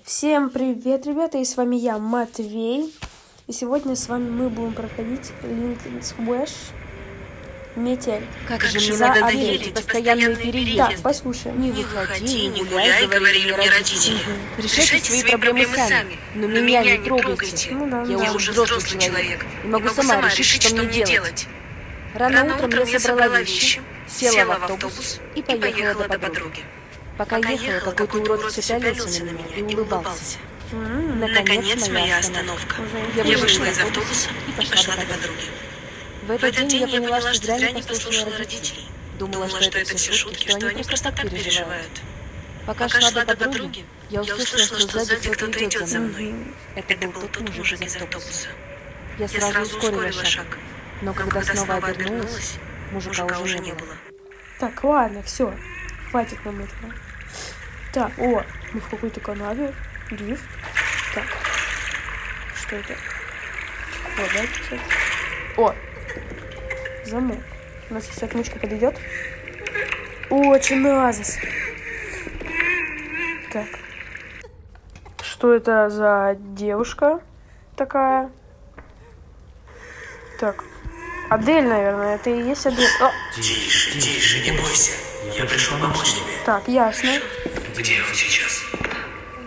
Всем привет, ребята, и с вами я, Матвей. И сегодня с вами мы будем проходить Lincoln Squash Метель. Как же мне надоели эти постоянные переезды. Так, послушаем. Не выходи, не гуляй, говорили мне родители. Решайте свои проблемы сами, но меня не трогайте. Ну да, Я уже взрослый человек и могу сама решить, что мне делать. Рано утром я собрала вещи, села в автобус и поехала до подруги. Пока ехала, какой-то урод все пялился на меня и улыбался. Наконец, моя остановка. Я вышла из автобуса и пошла до подруги. В этот день я поняла, что зря не послушала родителей. Думала, что это все шутки, что они просто так переживают. Пока шла до подруги, я услышала, что сзади кто-то идет за мной. Это был тот мужик из автобуса. Я сразу ускорила шаг, но когда снова обернулась, мужика уже не было. Так, ладно, все, хватит нам этого. Так, о, мы в какой-то канаве. Дрифт. Так, что это? О, да, кстати. О, замок. У нас если отмычка подойдет. О, чиназис. Так. Что это за девушка такая? Так. Адель, наверное, это и есть Адель. О! Тише, тише, не бойся. Я пришел помочь тебе. Так, ясно. Где он сейчас?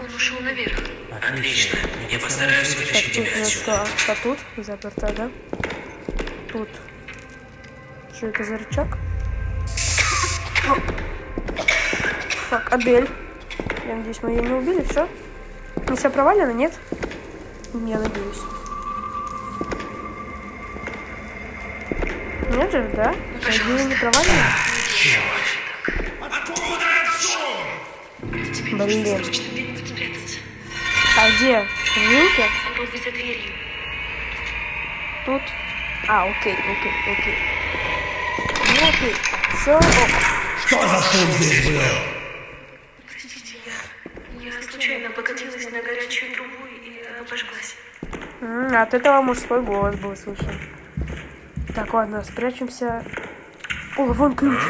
Он ушел наверх. Отлично. Я постараюсь Так, вытащить тут тебя у нас отсюда. что? А тут заперто, да? Тут. Что это за рычаг? Так, Адель. Я надеюсь, мы ее не убили, все? Не все провалено, нет? Я надеюсь. Нет же, да? Надеюсь, не провалено? Блин. А где? В вилке? За дверью. Тут. А, окей. Ну, окей. Все, ок. Что за шум здесь был? Простите, я случайно покатилась на горячую трубу и обожглась. От этого мужской голос был слышен. Так, ладно, спрячемся. О, вон ключ.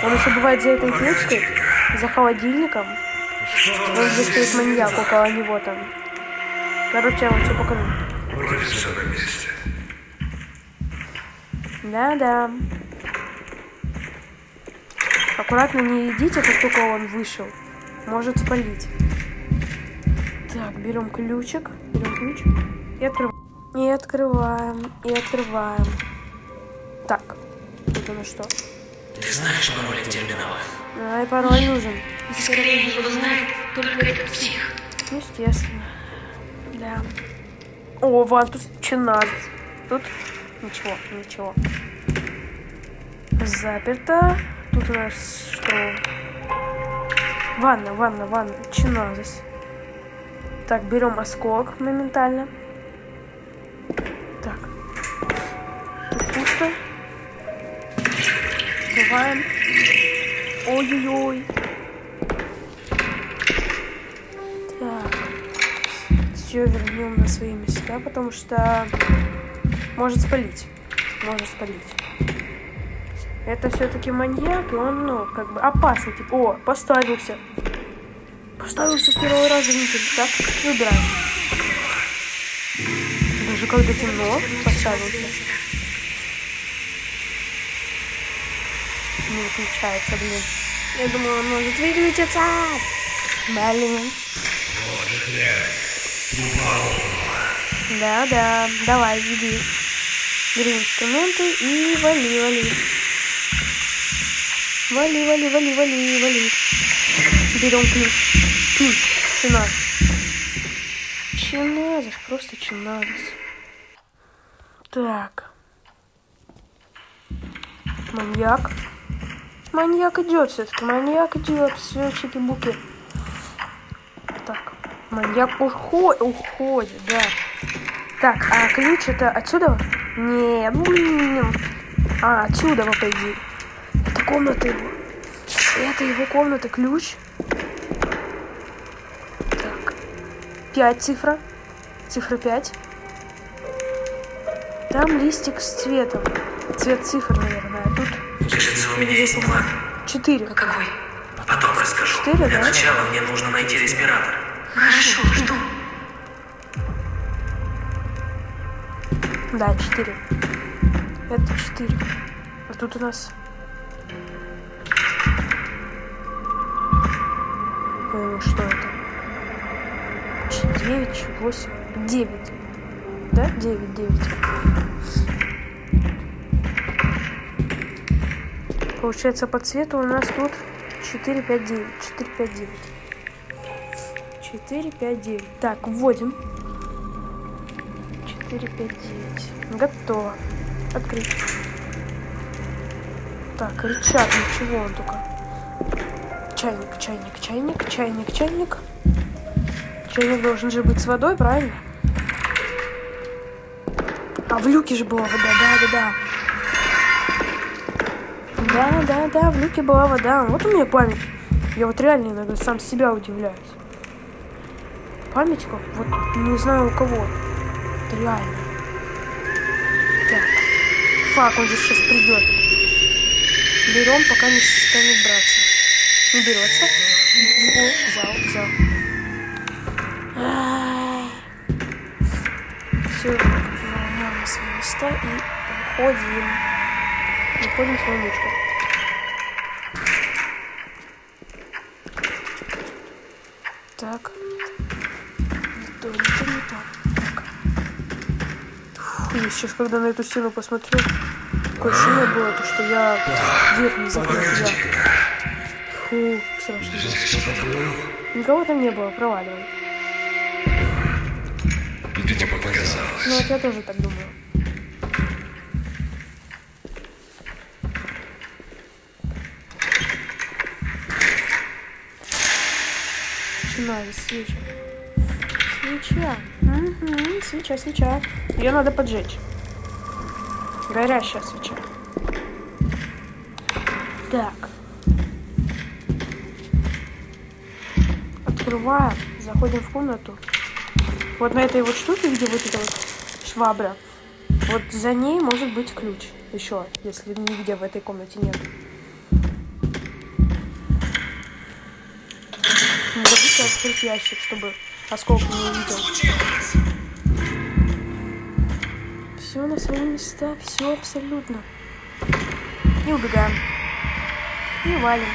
Он еще бывает за этой печкой, за холодильником. Вон где стоит маньяк около него там. Короче, я вам все покажу. Вроде все на месте. Да. Аккуратно не идите, как только он вышел. Может спалить. Так, берем ключик. И открываем. И открываем. Так. Это на что? Ты знаешь пароль от терминала? Ай, пароль нужен. Скорее его знает только этот псих. Естественно. Да. О, вон тут чиназис. Тут ничего. Заперто. Тут у нас что? Ванна. Чиназис. Так, берем осколок моментально. Так. Тут пусто. Открываем. Ой-ой-ой. Так. Все вернем на свои места, потому что может спалить. Это все-таки маньяк, и он, ну, как бы опасный. Типа, о, поставился. Поставился с первого раза, видите, так, выбираем. Даже когда темно, поставился. Не выключается, блин. Я думаю, он может выключиться. Блин. Да. Давай, иди. Бери инструменты и вали. Вали. Берем ключ. Чиназис, просто чиназис. Так. Маньяк идет все-таки. Все, чики-буки. Так. Маньяк уходит, да. Так, а ключ это отсюда? Не, блин. А, отсюда, по идее. Это комната его. Это его комната, ключ. Так. 5 цифра. Цифра 5. Там листик с цветом. Цвет цифр, наверное. А тут... Кажется, у меня есть план. 4. Какой? Потом расскажу. 4, Для да? начала мне нужно найти респиратор. Хорошо, жду. Да, 4. Это 4. А тут у нас... Что это? 9, 8, 9. Да? 9, 9. Получается, по цвету у нас тут 4, 5, 9. 4, 5, 9. 4, 5, 9. Так, вводим. 4, 5, 9. Готово. Открыть. Так, рычаг, ничего он только. Чайник, чайник, чайник, чайник, чайник. Чайник должен же быть с водой, правильно? А в люке же была вода, да. Да, в люке была вода. Вот у меня память. Я вот реально иногда сам себя удивляюсь. Память как, вот не знаю у кого. Это реально. Так. Фак, он же сейчас придет. Берем, пока не станет браться. Не берется. О, взял. Все, вернем на свои места и уходим. Выходим в свою лучку. Так. Не то. Так. Фу, я сейчас, когда на эту стену посмотрю, такое ощущение было, то, что я дверь не закрыл. Фу, страшно. Никого там не было, проваливай. Видимо, показалось. Ну, вот я тоже так думаю. Начинаю свеча. Свеча. Ее надо поджечь. Горящая свеча. Так. Открываем. Заходим в комнату. Вот на этой вот штуке, где вот эта вот швабра, вот за ней может быть ключ. Еще, если нигде в этой комнате нет. Не забудьте открыть ящик, чтобы осколки не увидел. Все на свои места, все абсолютно. И убегаем. И валим.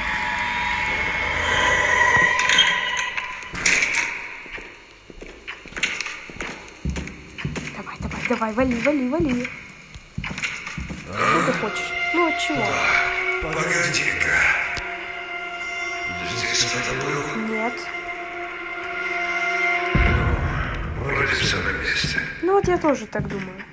Давай, вали. Что ты хочешь? Ну, от чего? Погоди-ка. Здесь кто-то был? Нет. Вроде все на месте. Ну, вот я тоже так думаю.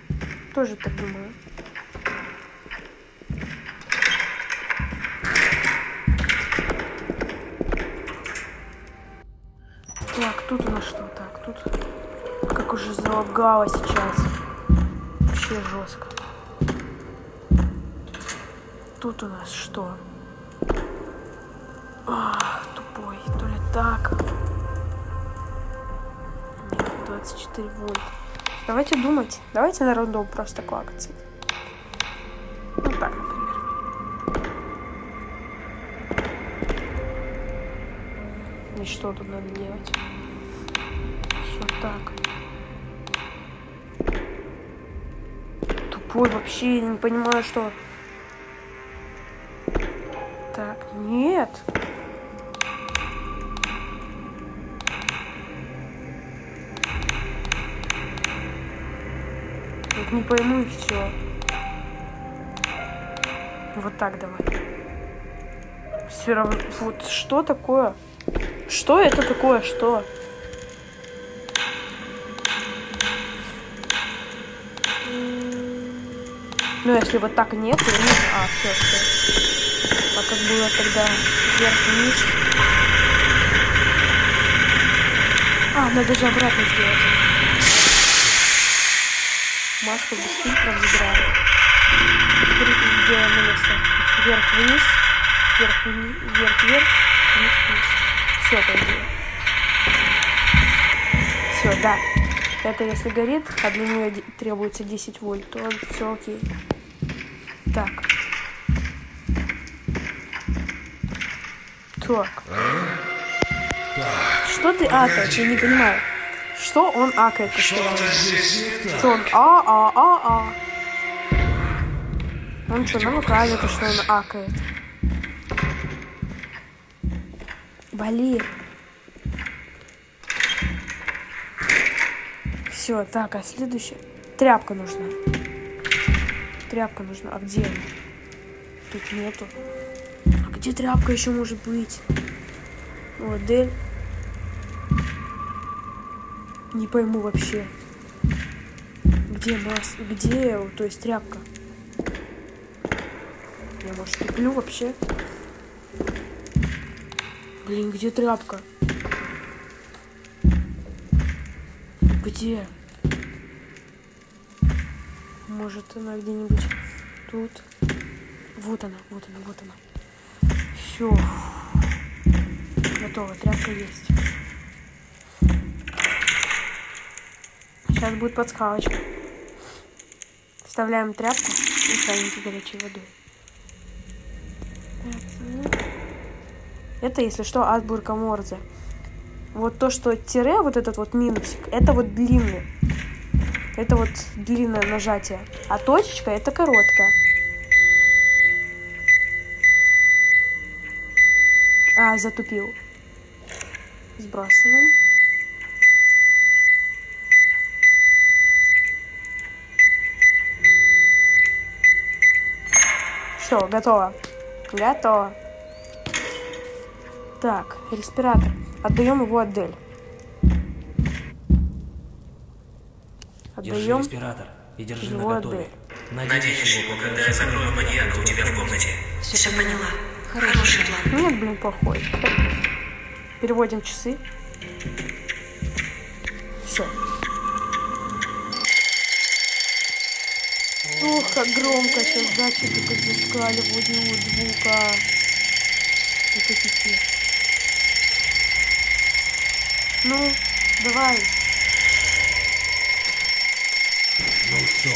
Так, тут у нас что? Так, тут... Как уже залагало сейчас. Вообще жестко. Тут у нас что? Ах, тупой. То ли так. Нет, 24 вольт. Давайте думать. Давайте на рандом просто клакаться. Ну так, например. И что тут надо делать? Вот так. Тупой вообще, я не понимаю, что... Так, нет. Вот не пойму и все. Вот так давай. Все равно... Вот что такое? Что это такое? Что? Ну, если вот так нет, то нет. А, все. А как было тогда вверх-вниз. А, надо же обратно сделать. Маску без фильтров забираем. Теперь сделаем на место. Вверх-вниз. Вверх-вверх. Вниз-вниз. Все, пойдем. Все, да. Это если горит, а для нее требуется 10 вольт, то все окей. Так. Так. Что ты акаешь? Я не понимаю. Что он акает постоянно? Что он а. Он что, нам указывает, что он акает? Вали. Все, так, а следующее? Тряпка нужна. Тряпка нужна. А где она? Тут нету. А где тряпка еще может быть? Вот, Дель. Не пойму вообще. Где нас? Где, то есть тряпка? Я, может, туплю вообще? Блин, где тряпка? Где? Может, она где-нибудь тут? Вот она. Все. Готово, тряпка есть. Сейчас будет подсказочка. Вставляем тряпку и ставим горячей водой. Это, если что, азбука Морзе. Вот то, что тире, вот этот вот минусик, это вот длинный. Это вот длинное нажатие. А точечка это короткая. А, затупил. Сбрасываем. Все, готово. Готово. Так, респиратор. Отдаем его Адель. Держи респиратор и держи наготове. Надеюсь, когда я закрою маньяка у тебя в комнате. Все поняла. Хороший план. Нет, блин, плохой. Переводим часы. Все. Ох, как громко сейчас датчики как зашкаливают звука. Это пипец. Ну, давай. Ну что,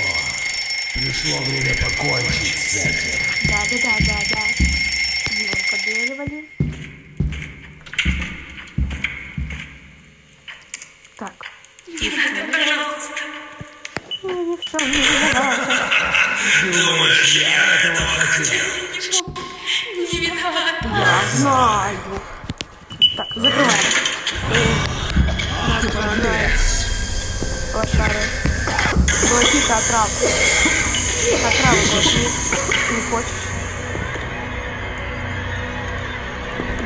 пришло время покончить с этим. Да. Димонка доливали. Так. Пожалуйста. Я ни в чем не виновата. Думаешь, я этого хотел? Не виновата. Я знаю. Так, закрываем. Лошары. Блоки-то отравку. Отравку блоки. Не хочешь?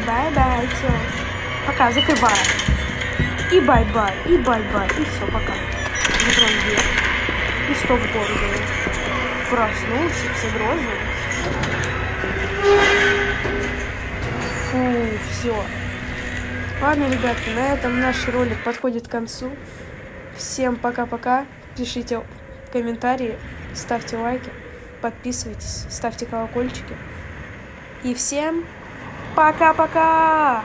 Бай-бай, все. Пока, закрываем. И бай-бай, и все, пока. Закроем дверь. И что в городе? Проснулся, все дрожжи. Фу, все. Ладно, ребятки, на этом наш ролик подходит к концу. Всем пока-пока. Пишите комментарии, ставьте лайки, подписывайтесь, ставьте колокольчики. И всем пока-пока!